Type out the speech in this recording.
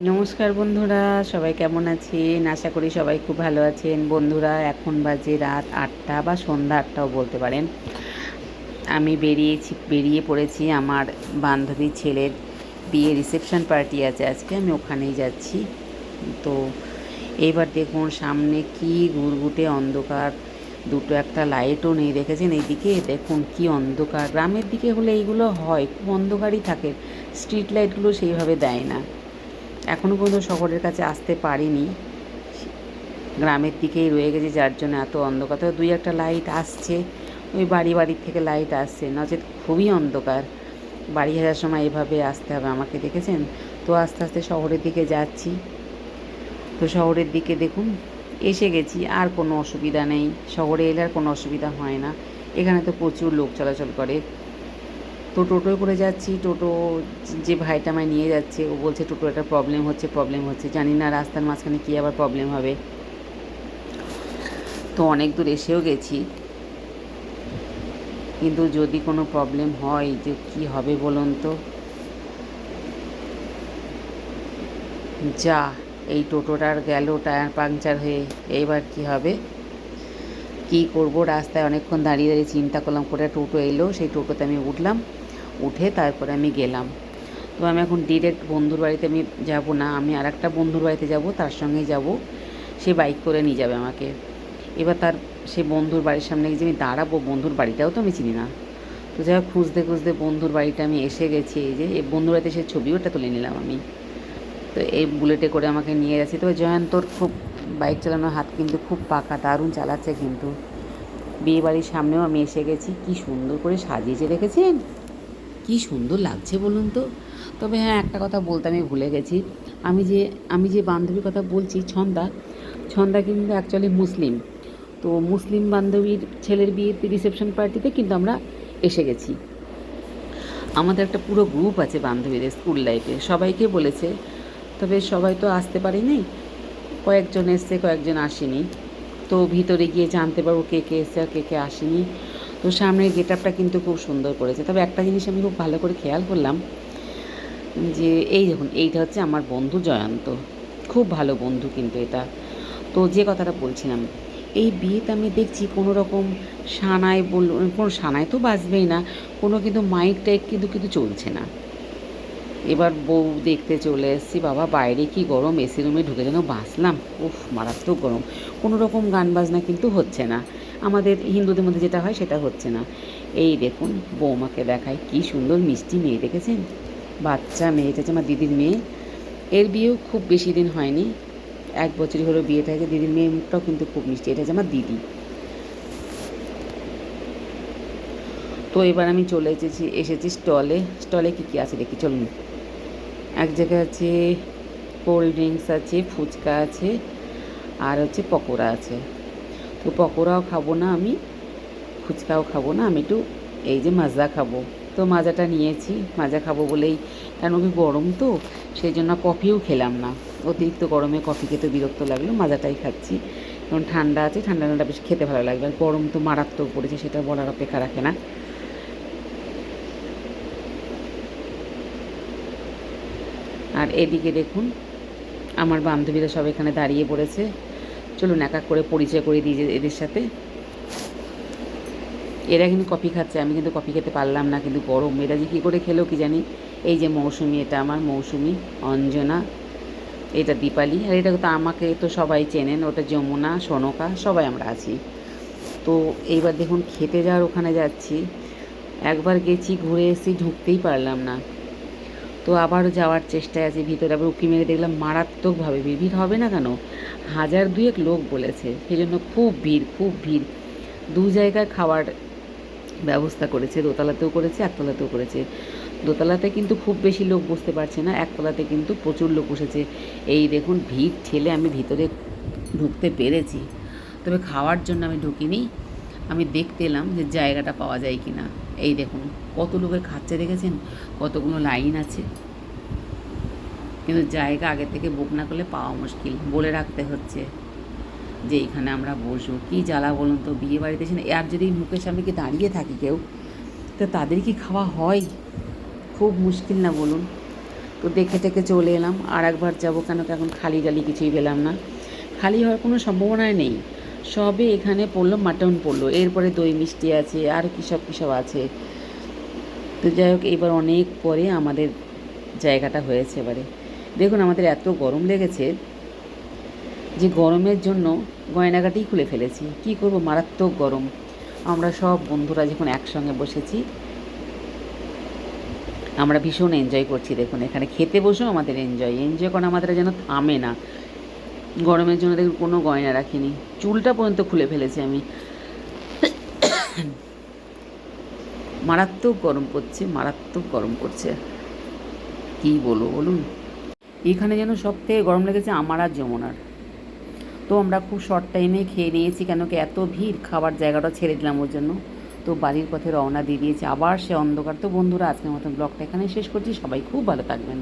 নমস্কার বন্ধুরা, সবাই কেমন আছেন? আশা করি সবাই খুব ভালো আছেন। বন্ধুরা, এখন বাজে রাত ৮টা বা সন্ধ্যা ৮টাও বলতে পারেন। আমি বেরিয়ে পড়েছি আমার বান্ধবীর ছেলের বিয়ে রিসেপশন পার্টি আছে আজকে, আমি ওখানেই যাচ্ছি। তো এইবার দেখুন সামনে কি ঘুরঘুটে অন্ধকার, দুটো একটা লাইটও নেই, দেখেছেন? এইদিকে দেখুন কি অন্ধকার। গ্রামের দিকে হলে এইগুলো হয়, খুব অন্ধকারই থাকে, স্ট্রিট লাইটগুলো সেইভাবে দেয় না। এখনও পর্যন্ত শহরের কাছে আসতে পারিনি, গ্রামের দিকেই রয়ে গেছে, যার জন্য এত অন্ধকার। তো দুই একটা লাইট আসছে, ওই বাড়ির থেকে লাইট আসছে, নচেত খুবই অন্ধকার। বাড়ি আসার সময় এভাবে আসতে হবে আমাকে, দেখেছেন? তো আস্তে আস্তে শহরের দিকে যাচ্ছি। তো শহরের দিকে দেখুন এসে গেছি, আর কোনো অসুবিধা নেই। শহরে এলে আর কোনো অসুবিধা হয় না, এখানে তো প্রচুর লোক চলাচল করে। তো টোটোয় করে যাচ্ছি। টোটো যে ভাইটা আমায় নিয়ে যাচ্ছে, ও বলছে টোটো একটা প্রবলেম হচ্ছে। জানি না রাস্তার মাঝখানে কী আবার প্রবলেম হবে। তো অনেক দূর এসেও গেছি, কিন্তু যদি কোনো প্রবলেম হয় যে কি হবে বলুন তো। যা, এই টোটোটার গেল টায়ার পাংচার হয়ে, এইবার কি হবে, কি করব? রাস্তায় অনেকক্ষণ দাঁড়িয়ে দাঁড়িয়ে চিন্তা করলাম, করে টোটো এলো, সেই টোটোতে আমি উঠলাম, উঠে তারপরে আমি গেলাম। তো আমি এখন ডিরেক্ট বন্ধুর বাড়িতে আমি যাব না, আমি আর একটা বন্ধুর বাড়িতে যাব, তার সঙ্গেই যাব। সে বাইক করে নিয়ে যাবে আমাকে। এবার সে বন্ধুর বাড়ির সামনে গিয়ে যে আমি দাঁড়াবো, বন্ধুর বাড়িটাও তো আমি চিনি না। তো যাই হোক, খুঁজতে খুঁজতে বন্ধুর বাড়িটা আমি এসে গেছি। এই যে বন্ধুর বাড়িতে সে ছবিওটা তুলে নিলাম আমি। তো এই বুলেটে করে আমাকে নিয়ে যাচ্ছি। তবে জয়ন্তর খুব বাইক চালানোর হাত কিন্তু খুব পাকা, দারুণ চালাচ্ছে কিন্তু। বিয়ে বাড়ির সামনেও আমি এসে গেছি, কি সুন্দর করে সাজিয়েছে, দেখেছেন? কি সুন্দর লাগছে বলুন তো। তবে হ্যাঁ, একটা কথা বলতে আমি ভুলে গেছি। আমি যে বান্ধবীর কথা বলছি, ছন্দা কিন্তু অ্যাকচুয়ালি মুসলিম। তো মুসলিম বান্ধবীর ছেলের বিয়েতে রিসেপশন পার্টিতে কিন্তু আমরা এসে গেছি। আমাদের একটা পুরো গ্রুপ আছে বান্ধবীদের, স্কুল লাইফে সবাইকে বলেছে। তবে সবাই তো আসতে পারেনি, কয়েকজন এসছে, কয়েকজন আসেনি। তো ভিতরে গিয়ে জানতে পারবো কে কে এসছে আর কে কে আসেনি। তো সামনের গেট আপটা কিন্তু খুব সুন্দর করেছে। তবে একটা জিনিস আমি খুব ভালো করে খেয়াল করলাম, যে এই দেখুন, এইটা হচ্ছে আমার বন্ধু জয়ন্ত, খুব ভালো বন্ধু কিন্তু এটা। তো যে কথাটা বলছিলাম, এই বিয়েতে আমি দেখছি কোনো রকম সানাই কোনো সানাই তো বাজবেই না, কোনো কিন্তু মাইক টাইক কিন্তু চলছে না। এবার বউ দেখতে চলে এসেছি, বাবা বাইরে কি গরম, এসি রুমে ঢুকে যেন বাঁচলাম। উফ, মারাত্মক গরম। কোনো রকম গান বাজনা কিন্তু হচ্ছে না, আমাদের হিন্দুদের মধ্যে যেটা হয় সেটা হচ্ছে না। এই দেখুন বৌমাকে দেখায়, কি সুন্দর মিষ্টি মেয়ে, দেখেছেন? বাচ্চা মেয়ে, এটা হচ্ছে আমার দিদির মেয়ে। এর বিয়েও খুব বেশি দিন হয়নি, 1 বছরই হলো বিয়েটা হয়েছে। দিদির মেয়ের মুখটাও কিন্তু খুব মিষ্টি, এটা হচ্ছে আমার দিদি। তো এবার আমি চলে এসেছি স্টলে। স্টলে কী কী আছে দেখি, চলুন। এক জায়গায় আছে কোল্ড ড্রিঙ্কস আছে, ফুচকা আছে, আর হচ্ছে পকোড়া আছে। তো পকোড়াও খাবো না আমি, ফুচকাও খাবো না, আমি একটু এই যে মাজা খাবো। তো মাজাটা নিয়েছি, মাজা খাবো বলেই, কারণ কি গরম তো, সেই জন্য কফিও খেলাম না। অতিরিক্ত গরমে কফি খেতে বিরক্ত লাগলো, মাজাটাই খাচ্ছি। কারণ ঠান্ডা আছে, ঠান্ডা ঠান্ডা বেশ খেতে ভালো লাগবে। আর গরম তো মারাত্মক পড়েছে, সেটা বলার অপেক্ষা রাখে না। আর এদিকে দেখুন আমার বান্ধবীরা সব এখানে দাঁড়িয়ে পড়েছে। চলুন এক এক করে পরিচয় করে দিই যে এদের সাথে। এরা কিন্তু কফি খাচ্ছে, আমি কিন্তু কফি খেতে পারলাম না, কিন্তু গরম। এরা যে কী করে খেলো কি জানি। এই যে মৌসুমি, এটা আমার মৌসুমি, অঞ্জনা, এটা দীপালি, আর এটা তো আমাকে তো সবাই চেনেন, ওটা যমুনা, সনকা, সবাই আমরা আছি। তো এইবার দেখুন খেতে যাওয়ার ওখানে যাচ্ছি, একবার গেছি ঘুরে এসেছি, ঢুকতেই পারলাম না। তো আবারও যাওয়ার চেষ্টায় আছি ভিতরে, আবার উঁকি মেরে দেখলাম মারাত্মকভাবে ভিড়। ভিড় হবে না কেন, 1000-2 লোক বলেছে, সেই জন্য খুব ভিড়, খুব ভিড়। দু জায়গায় খাওয়ার ব্যবস্থা করেছে, দোতলাতেও করেছে, একতলাতেও করেছে। দোতলাতে কিন্তু খুব বেশি লোক বসতে পারছে না, একতলাতে কিন্তু প্রচুর লোক বসেছে। এই দেখুন ভিড় ঠেলে আমি ভিতরে ঢুকতে পেরেছি, তবে খাওয়ার জন্য আমি ঢুকিনি। আমি দেখতে এলাম যে জায়গাটা পাওয়া যায় কি না। এই দেখুন কত লোকের খাচ্ছে, দেখেছেন? কতগুলো লাইন আছে, কিন্তু জায়গা আগে থেকে বুক না করলে পাওয়া মুশকিল, বলে রাখতে হচ্ছে যে এইখানে আমরা বসবো। কী জ্বালা বলুন তো, বিয়ে বাড়িতে এসে আর যদি মুখের সামনে কি দাঁড়িয়ে থাকি কেউ, তো তাদের কি খাওয়া হয়? খুব মুশকিল না বলুন? তো তো দেখে টেকে চলে এলাম। আর একবার যাবো, কেন কি এখন খালি টালি কিছুই পেলাম না, খালি হওয়ার কোনো সম্ভাবনাই নেই। সবে এখানে পড়লো মাটন পড়লো, এরপরে দই মিষ্টি আছে, আর কী সব আছে। তো যাই হোক, এবার অনেক পরে আমাদের জায়গাটা হয়েছে। এবারে দেখুন, আমাদের এত গরম লেগেছে যে গরমের জন্য গয়নাগাটি খুলে ফেলেছি। কি করব, মারাত্মক গরম। আমরা সব বন্ধুরা যখন একসঙ্গে বসেছি, আমরা ভীষণ এনজয় করছি। দেখুন, এখানে খেতে বসেও আমাদের এনজয় করা আমাদের যেন থামে না। গরমের জন্য দেখুন কোনো গয়না রাখিনি, চুলটা পর্যন্ত খুলে ফেলেছি আমি। মারাত্মক গরম পড়ছে, কী বলবো বলুন। এখানে যেন সব থেকে গরম লেগেছে আমার আর যমুনার। তো আমরা খুব শর্ট টাইমে খেয়ে নিয়েছি, কেন কি এত ভিড়, খাবার জায়গাটা ছেড়ে দিলাম ওর জন্য। তো বাড়ির পথে রওনা দিয়ে দিয়েছি, আবার সে অন্ধকার। তো বন্ধুরা, আজকের মতন ব্লগটা এখানে শেষ করছি। সবাই খুব ভালো থাকবেন।